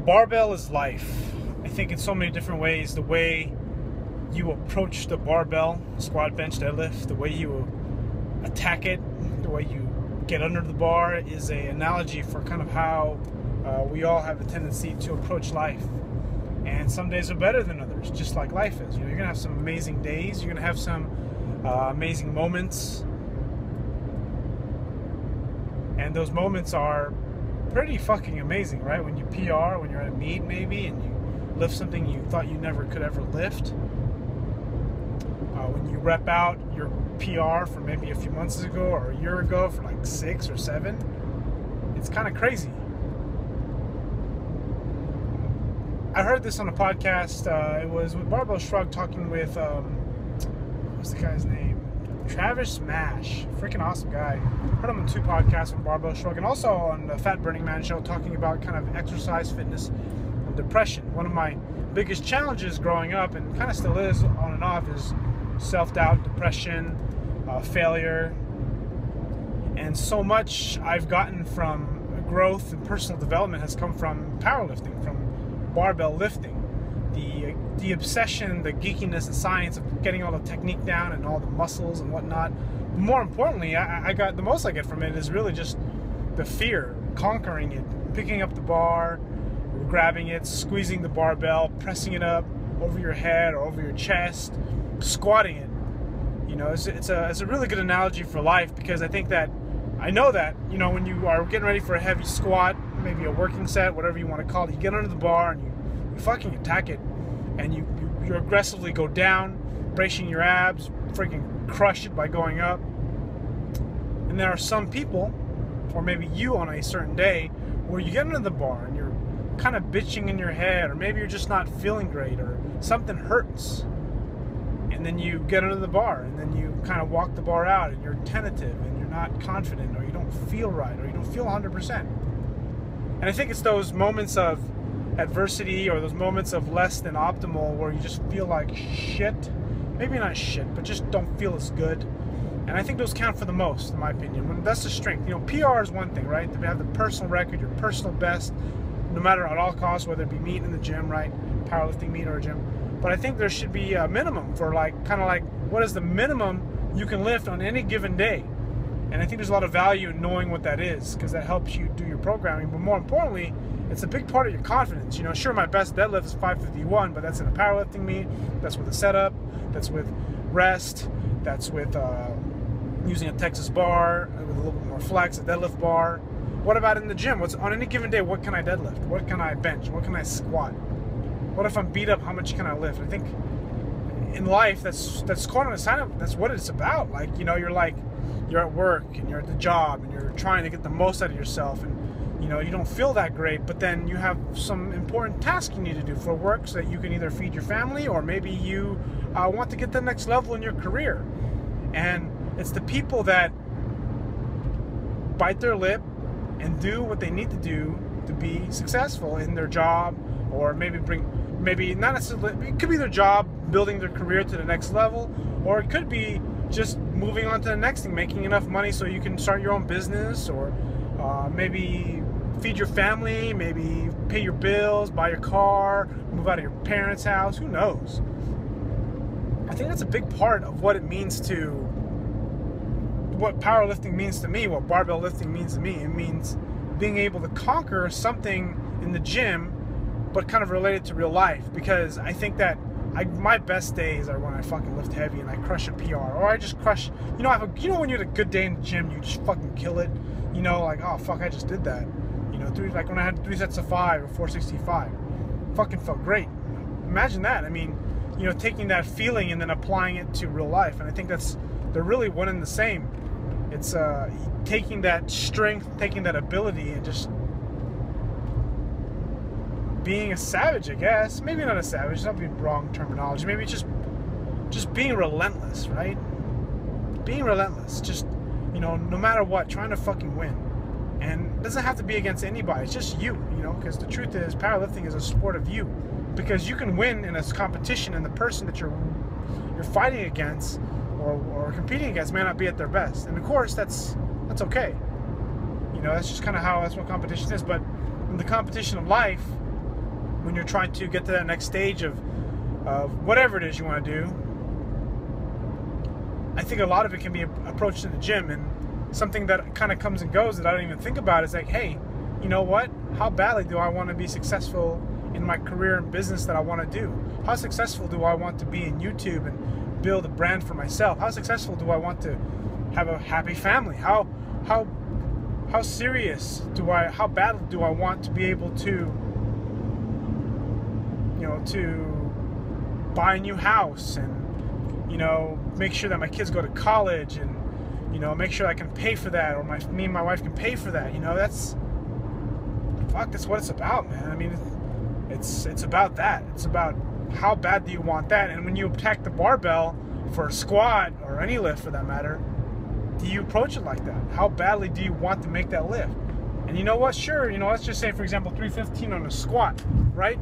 Barbell is life. I think in so many different ways. The way you approach the barbell, squat, bench, deadlift, the way you attack it, the way you get under the bar is an analogy for kind of how we all have a tendency to approach life. And some days are better than others, just like life is. You know, you're gonna have some amazing days. You're gonna have some amazing moments, and those moments are pretty fucking amazing, right? When you PR, when you're at a meet maybe, and you lift something you thought you never could ever lift. When you rep out your PR from maybe a few months ago or a year ago for like 6 or 7, it's kind of crazy. I heard this on a podcast. It was with Barbell Shrug talking with, what's the guy's name? Travis Smash. Freaking awesome guy. Heard him on 2 podcasts on Barbell Shrug, and also on the Fat Burning Man show, talking about kind of exercise, fitness, and depression. One of my biggest challenges growing up, and kind of still is on and off, is self-doubt, depression, failure. And so much I've gotten from growth and personal development has come from powerlifting, from barbell lifting. The obsession, the geekiness, the science of getting all the technique down and all the muscles and whatnot. But more importantly, I got the most I get from it is really just the fear, conquering it, picking up the bar, grabbing it, squeezing the barbell, pressing it up over your head or over your chest, squatting it. You know, it's a really good analogy for life, because I know that, you know, when you are getting ready for a heavy squat, maybe a working set, whatever you want to call it, you get under the bar and you fucking attack it, and you aggressively go down, bracing your abs, freaking crush it by going up. And there are some people, or maybe you on a certain day, where you get under the bar and you're kind of bitching in your head, or maybe you're just not feeling great, or something hurts. And then you get under the bar, and then you kind of walk the bar out, and you're tentative, and you're not confident, or you don't feel right, or you don't feel 100%. And I think it's those moments of adversity, or those moments of less than optimal, where you just feel like shit. Maybe not shit, but just don't feel as good. And I think those count for the most, in my opinion. That's the strength. You know, PR is one thing, right? To have the personal record, your personal best, no matter at all costs, whether it be meet in the gym, right? Powerlifting meet or a gym. But I think there should be a minimum for kind of like, what is the minimum you can lift on any given day? And I think there's a lot of value in knowing what that is, because that helps you do your programming. But more importantly, it's a big part of your confidence. You know, sure, my best deadlift is 551, but that's in a powerlifting meet. That's with a setup. That's with rest. That's with using a Texas bar with a little bit more flex, a deadlift bar. What about in the gym? What's on any given day? What can I deadlift? What can I bench? What can I squat? What if I'm beat up? How much can I lift? I think in life, that's kind of a sign of, that's what it's about. Like, you know, you're at work and you're at the job and you're trying to get the most out of yourself, and you know, you don't feel that great, but then you have some important tasks you need to do for work, so that you can either feed your family, or maybe you want to get the next level in your career. And it's the people that bite their lip and do what they need to do to be successful in their job, or maybe not necessarily, it could be their job, building their career to the next level, or it could be just moving on to the next thing, making enough money so you can start your own business, or maybe feed your family, maybe pay your bills, buy your car, move out of your parents' house, who knows? I think that's a big part of what it means to, what powerlifting means to me, what barbell lifting means to me. It means being able to conquer something in the gym, but kind of related to real life, because I think that my best days are when I fucking lift heavy and I crush a PR, or I just crush, you know, when you had a good day in the gym, you just fucking kill it, you know, like, oh fuck, I just did that, you know, like when I had 3 sets of 5 or 465, fucking felt great. Imagine that. I mean, you know, taking that feeling and then applying it to real life, and I think they're really one and the same. It's taking that strength, taking that ability, and just being a savage, I guess. Maybe not a savage, that'd be wrong terminology. Maybe just being relentless, right? Being relentless, just, you know, no matter what, trying to fucking win. And it doesn't have to be against anybody, it's just you know, because the truth is, powerlifting is a sport of you. Because you can win in a competition, and the person that you're fighting against or competing against may not be at their best. And of course, that's okay. You know, that's just kind of that's what competition is. But in the competition of life, when you're trying to get to that next stage of whatever it is you want to do. I think a lot of it can be approached in the gym, and something that kind of comes and goes that I don't even think about is like, hey, you know what? How badly do I want to be successful in my career and business that I want to do? How successful do I want to be in YouTube and build a brand for myself? How successful do I want to have a happy family? How serious how badly do I want to be able to, to buy a new house and, make sure that my kids go to college and, make sure I can pay for that, or me and my wife can pay for that. That's what it's about, man. I mean, it's about that. It's about how bad do you want that. And when you attack the barbell for a squat or any lift for that matter, do you approach it like that? How badly do you want to make that lift? And you know what? Sure, let's just say, for example, 315 on a squat, right?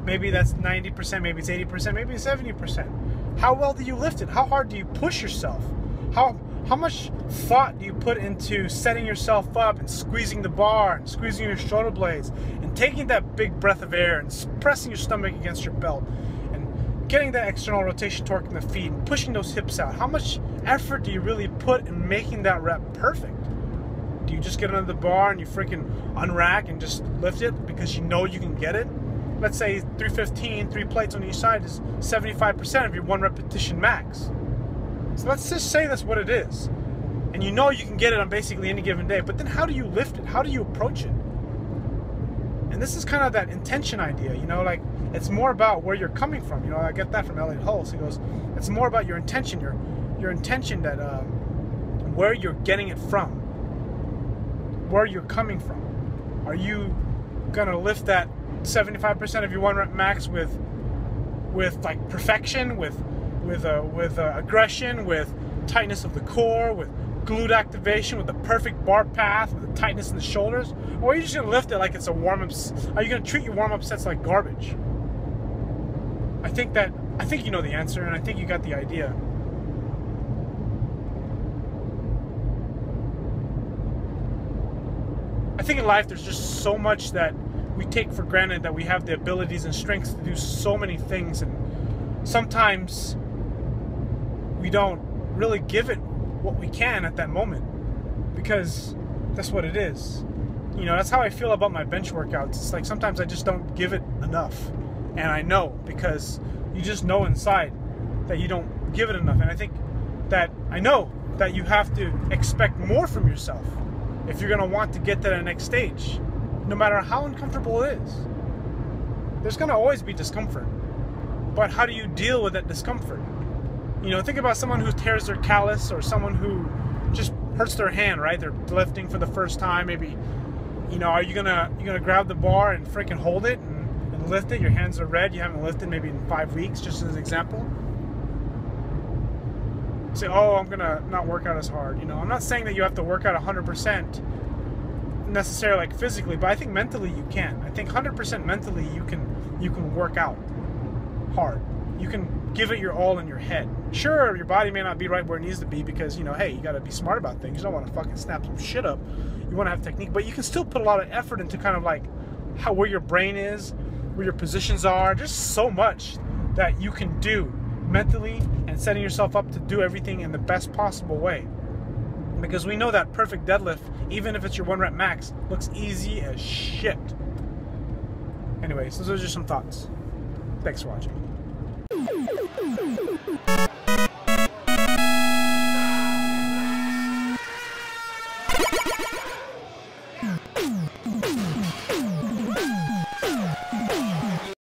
Maybe that's 90%, maybe it's 80%, maybe it's 70%. How well do you lift it? How hard do you push yourself? How much thought do you put into setting yourself up and squeezing the bar and squeezing your shoulder blades and taking that big breath of air and pressing your stomach against your belt and getting that external rotation torque in the feet and pushing those hips out? How much effort do you really put in making that rep perfect? Do you just get under the bar and you freaking unrack and just lift it because you know you can get it? Let's say 315, 3 plates on each side is 75% of your 1 repetition max. So let's just say that's what it is. And you know you can get it on basically any given day. But then how do you lift it? How do you approach it? And this is kind of that intention idea, like it's more about where you're coming from. I get that from Elliot Hulse. He goes, it's more about your intention, your intention, that where you're getting it from, where you're coming from. Are you gonna lift that 75% of your 1 rep max with like perfection, with aggression, with tightness of the core, with glute activation, with the perfect bar path, with the tightness in the shoulders? Or are you just going to lift it like it's a warm-up? Are you going to treat your warm-up sets like garbage? I think you know the answer, and I think you got the idea. I think in life there's just so much that we take for granted, that we have the abilities and strengths to do so many things, and sometimes we don't really give it what we can at that moment, because that's what it is. That's how I feel about my bench workouts. It's like sometimes I just don't give it enough, and I know, because you just know inside that you don't give it enough. And I know that you have to expect more from yourself if you're going to want to get to the next stage, no matter how uncomfortable it is. There's going to always be discomfort, but how do you deal with that discomfort? Think about someone who tears their callus, or someone who just hurts their hand, right? They're lifting for the first time. Maybe, are you gonna grab the bar and freaking hold it and lift it? Your hands are red. You haven't lifted maybe in 5 weeks, just as an example. Say, oh, I'm gonna not work out as hard. I'm not saying that you have to work out 100% necessarily, like physically, but I think mentally you can. I think 100% mentally you can work out hard. You can give it your all in your head. Sure, your body may not be right where it needs to be, because, hey, you got to be smart about things. You don't want to fucking snap some shit up. You want to have technique, but you can still put a lot of effort into kind of like where your brain is, where your positions are. Just so much that you can do mentally and setting yourself up to do everything in the best possible way. Because we know that perfect deadlift, even if it's your 1 rep max, looks easy as shit. Anyways, those are just some thoughts. Thanks for watching.